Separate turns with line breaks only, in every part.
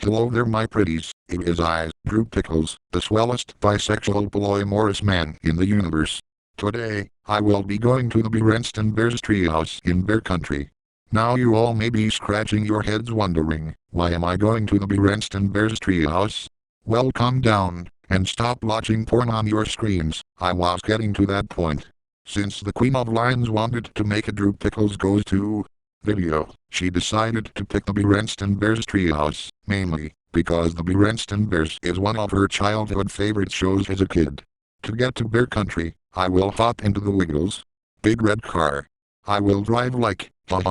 Hello there my pretties, it is I, Drew Pickles, the swellest bisexual polyamorous man in the universe. Today, I will be going to the Berenstain Bears treehouse in Bear Country. Now you all may be scratching your heads wondering, why am I going to the Berenstain Bears treehouse? Well, calm down, and stop watching porn on your screens. I was getting to that point. Since the Queen of Lions wanted to make a Drew Pickles Goes To video, she decided to pick the Berenstain Bears treehouse, mainly because the Berenstain Bears is one of her childhood favorite shows as a kid. To get to Bear Country, I will hop into the Wiggles big red car. I will drive like as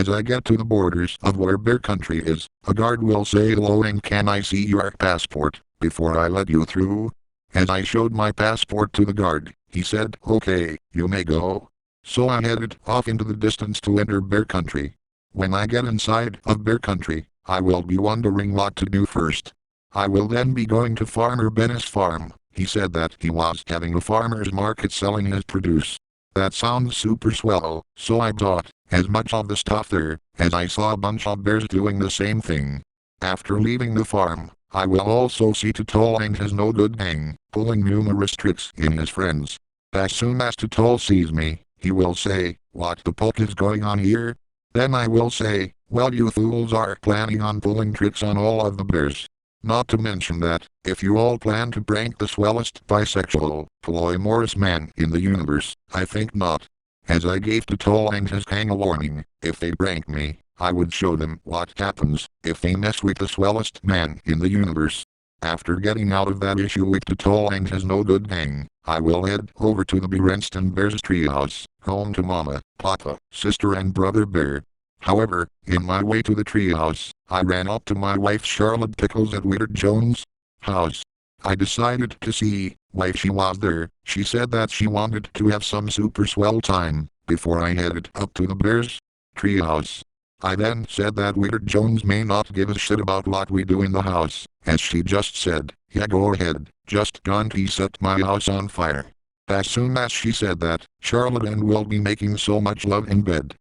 I get to the borders of where Bear Country is, a guard will say hello and can I see your passport before I let you through? As I showed my passport to the guard, he said, okay, you may go. So I headed off into the distance to enter Bear Country. When I get inside of Bear Country, I will be wondering what to do first. I will then be going to Farmer Ben's farm. He said that he was having a farmer's market selling his produce. That sounds super swell, so I bought as much of the stuff there as I saw a bunch of bears doing the same thing. After leaving the farm, I will also see Tutol and his no good gang pulling numerous tricks in his friends. As soon as Tutol sees me, he will say, what the poke is going on here? Then I will say, well you fools are planning on pulling tricks on all of the bears. Not to mention that, if you all plan to prank the swellest bisexual, polyamorous man in the universe, I think not. As I gave Tutol and his gang a warning, if they prank me, I would show them what happens if they mess with the swellest man in the universe. After getting out of that issue with Tutol and his no good gang, I will head over to the Berenstain Bears treehouse, home to Mama, Papa, sister and brother bear. However, in my way to the treehouse, I ran up to my wife Charlotte Pickles at Witter Jones' house. I decided to see why she was there. She said that she wanted to have some super swell time before I headed up to the Bears treehouse. I then said that Witter Jones may not give a shit about what we do in the house, as she just said, yeah go ahead, just don't set my house on fire. As soon as she said that, Charlotte and will be making so much love in bed.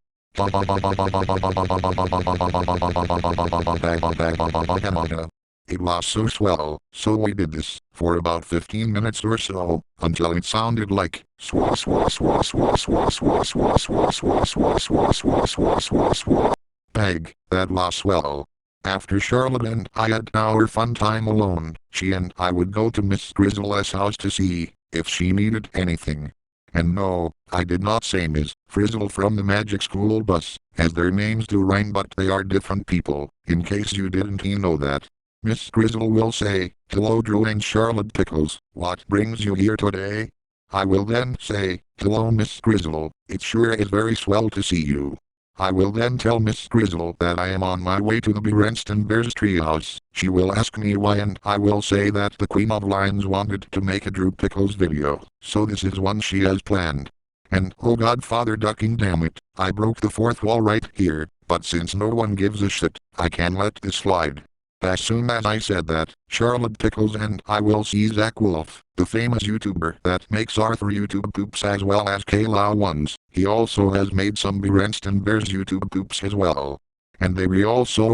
It was so swell, so we did this for about 15 minutes or so, until it sounded like swa swa swa swa swa swa swa swa swa swa swa swa swa swa swa. Bag, that was swell. After Charlotte and I had our fun time alone, she and I would go to Miss Grizzle's house to see if she needed anything. And no, I did not say Ms. Frizzle from the Magic School Bus, as their names do rhyme but they are different people, in case you didn't know that. Miss Grizzle will say, hello Drew and Charlotte Pickles, what brings you here today? I will then say, hello Miss Grizzle, it sure is very swell to see you. I will then tell Miss Grizzle that I am on my way to the Berenstain Bears treehouse. She will ask me why and I will say that the Queen of Lions wanted to make a Drew Pickles video, so this is one she has planned. And oh Godfather ducking damn it, I broke the fourth wall right here, but since no one gives a shit, I can let this slide. As soon as I said that, Charlotte Pickles and I will see Zach Wolf, the famous YouTuber that makes Arthur YouTube poops as well as Kayla ones. He also has made some Berenstain Bears YouTube poops as well. And they were also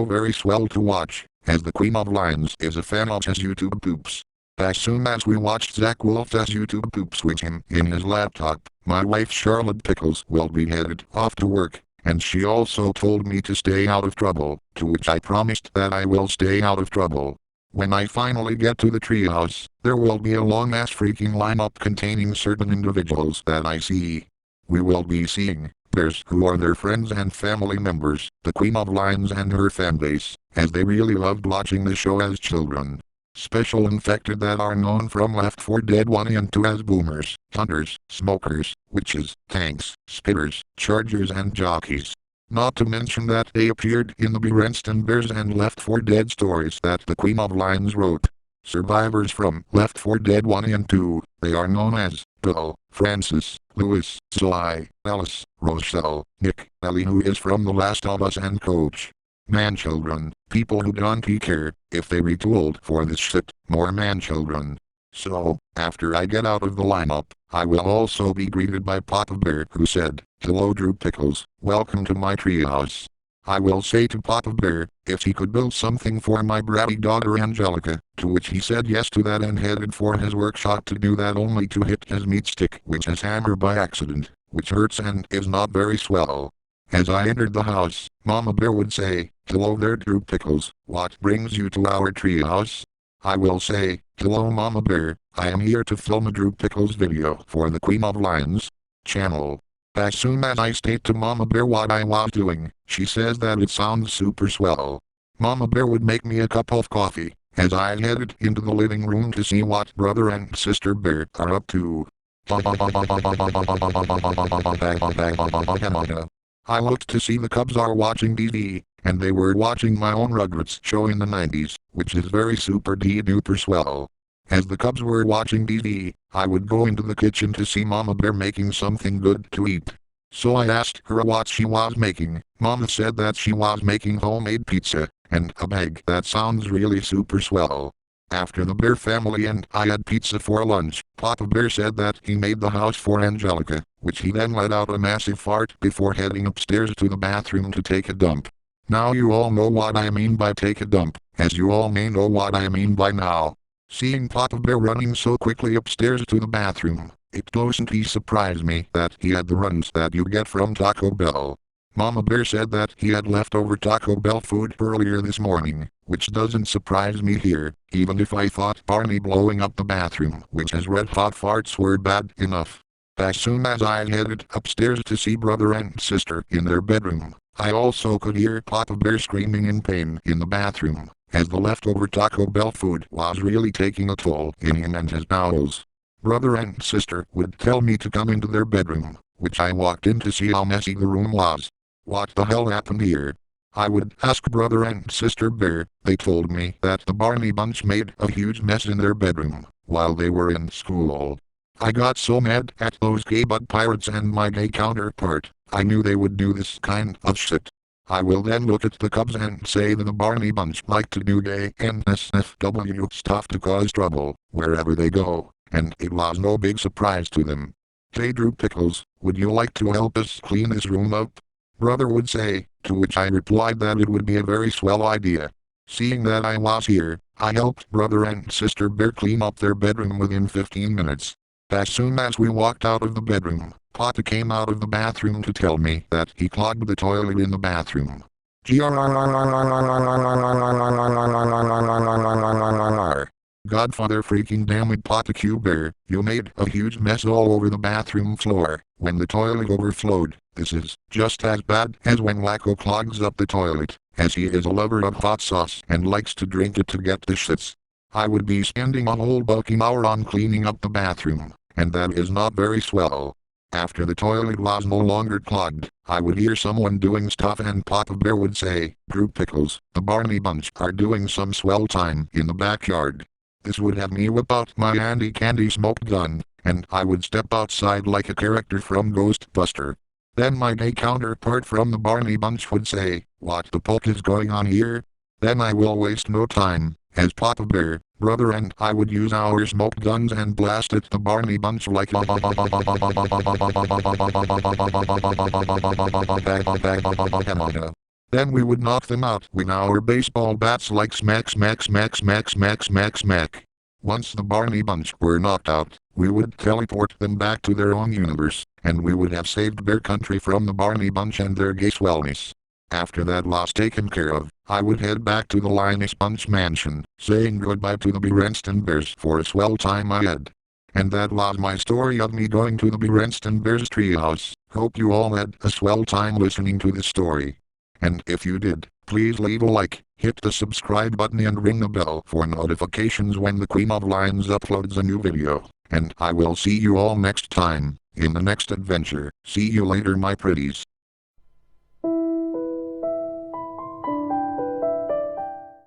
very swell to watch, as the Queen of Lions is a fan of his YouTube poops. As soon as we watched Zach Wolf's YouTube poops with him in his laptop, my wife Charlotte Pickles will be headed off to work. And she also told me to stay out of trouble, to which I promised that I will stay out of trouble. When I finally get to the treehouse, there will be a long-ass freaking lineup containing certain individuals that I see. We will be seeing bears who are their friends and family members, the Queen of Lions and her fanbase, as they really loved watching the show as children. Special infected that are known from Left 4 Dead 1 and 2 as boomers, hunters, smokers, witches, tanks, spitters, chargers and jockeys. Not to mention that they appeared in the Berenstain Bears and Left 4 Dead stories that the Queen of Lions wrote. Survivors from Left 4 Dead 1 and 2, they are known as Bill, Francis, Louis, Sly, Alice, Rochelle, Nick, Ellie who is from The Last of Us and Coach. Man-children, people who don't care if they retooled for this shit, more man-children. So, after I get out of the lineup, I will also be greeted by Papa Bear, who said, "Hello Drew Pickles, welcome to my treehouse." I will say to Papa Bear, if he could build something for my bratty daughter Angelica, to which he said yes to that and headed for his workshop to do that, only to hit his meat stick, which has hammered by accident, which hurts and is not very swell. As I entered the house, Mama Bear would say, "Hello there Drew Pickles, what brings you to our treehouse?" I will say, "Hello Mama Bear, I am here to film a Drew Pickles video for the Queen of Lions channel." As soon as I state to Mama Bear what I was doing, she says that it sounds super swell. Mama Bear would make me a cup of coffee, as I headed into the living room to see what Brother and Sister Bear are up to. I looked to see the Cubs are watching TV, and they were watching my own Rugrats show in the 90s, which is very super duper swell. As the Cubs were watching TV, I would go into the kitchen to see Mama Bear making something good to eat. So I asked her what she was making. Mama said that she was making homemade pizza, and a bag. That sounds really super swell. After the Bear family and I had pizza for lunch, Papa Bear said that he made the house for Angelica, which he then let out a massive fart before heading upstairs to the bathroom to take a dump. Now you all know what I mean by take a dump, as you all may know what I mean by now. Seeing Papa Bear running so quickly upstairs to the bathroom, it doesn't surprise me that he had the runs that you get from Taco Bell. Mama Bear said that he had leftover Taco Bell food earlier this morning, which doesn't surprise me here, even if I thought Barney blowing up the bathroom with his red hot farts were bad enough. As soon as I headed upstairs to see Brother and Sister in their bedroom, I also could hear Papa Bear screaming in pain in the bathroom, as the leftover Taco Bell food was really taking a toll in him and his bowels. Brother and Sister would tell me to come into their bedroom, which I walked in to see how messy the room was. What the hell happened here? I would ask Brother and Sister Bear. They told me that the Barney Bunch made a huge mess in their bedroom while they were in school. I got so mad at those gay bug pirates and my gay counterpart, I knew they would do this kind of shit. I will then look at the Cubs and say that the Barney Bunch like to do gay NSFW stuff to cause trouble wherever they go, and it was no big surprise to them. "Hey Drew Pickles, would you like to help us clean this room up?" Brother would say, to which I replied that it would be a very swell idea. Seeing that I was here, I helped Brother and Sister Bear clean up their bedroom within 15 minutes. As soon as we walked out of the bedroom, Papa came out of the bathroom to tell me that he clogged the toilet in the bathroom. Godfather freaking damn it Papa Q Bear, you made a huge mess all over the bathroom floor when the toilet overflowed. This is just as bad as when Wacko clogs up the toilet, as he is a lover of hot sauce and likes to drink it to get the shits. I would be spending a whole bulking hour on cleaning up the bathroom, and that is not very swell. After the toilet was no longer clogged, I would hear someone doing stuff and Papa Bear would say, "Drew Pickles, the Barney Bunch are doing some swell time in the backyard." This would have me whip out my handy candy smoke gun, and I would step outside like a character from Ghostbuster. Then my gay counterpart from the Barney Bunch would say, "What the fuck is going on here?" Then I will waste no time, as Papa Bear, Brother and I would use our smoke guns and blast at the Barney Bunch like Then we would knock them out with our baseball bats like smack smack smack smack smack smack smack. Once the Barney Bunch were knocked out, we would teleport them back to their own universe, and we would have saved Bear Country from the Barney Bunch and their gay swellness. After that loss taken care of, I would head back to the Linus Bunch mansion, saying goodbye to the Berenstain Bears for a swell time ahead. And that was my story of me going to the Berenstain Bears treehouse. Hope you all had a swell time listening to this story. And if you did, please leave a like, hit the subscribe button and ring the bell for notifications when the Queen of Lions uploads a new video. And I will see you all next time, in the next adventure. See you later my pretties.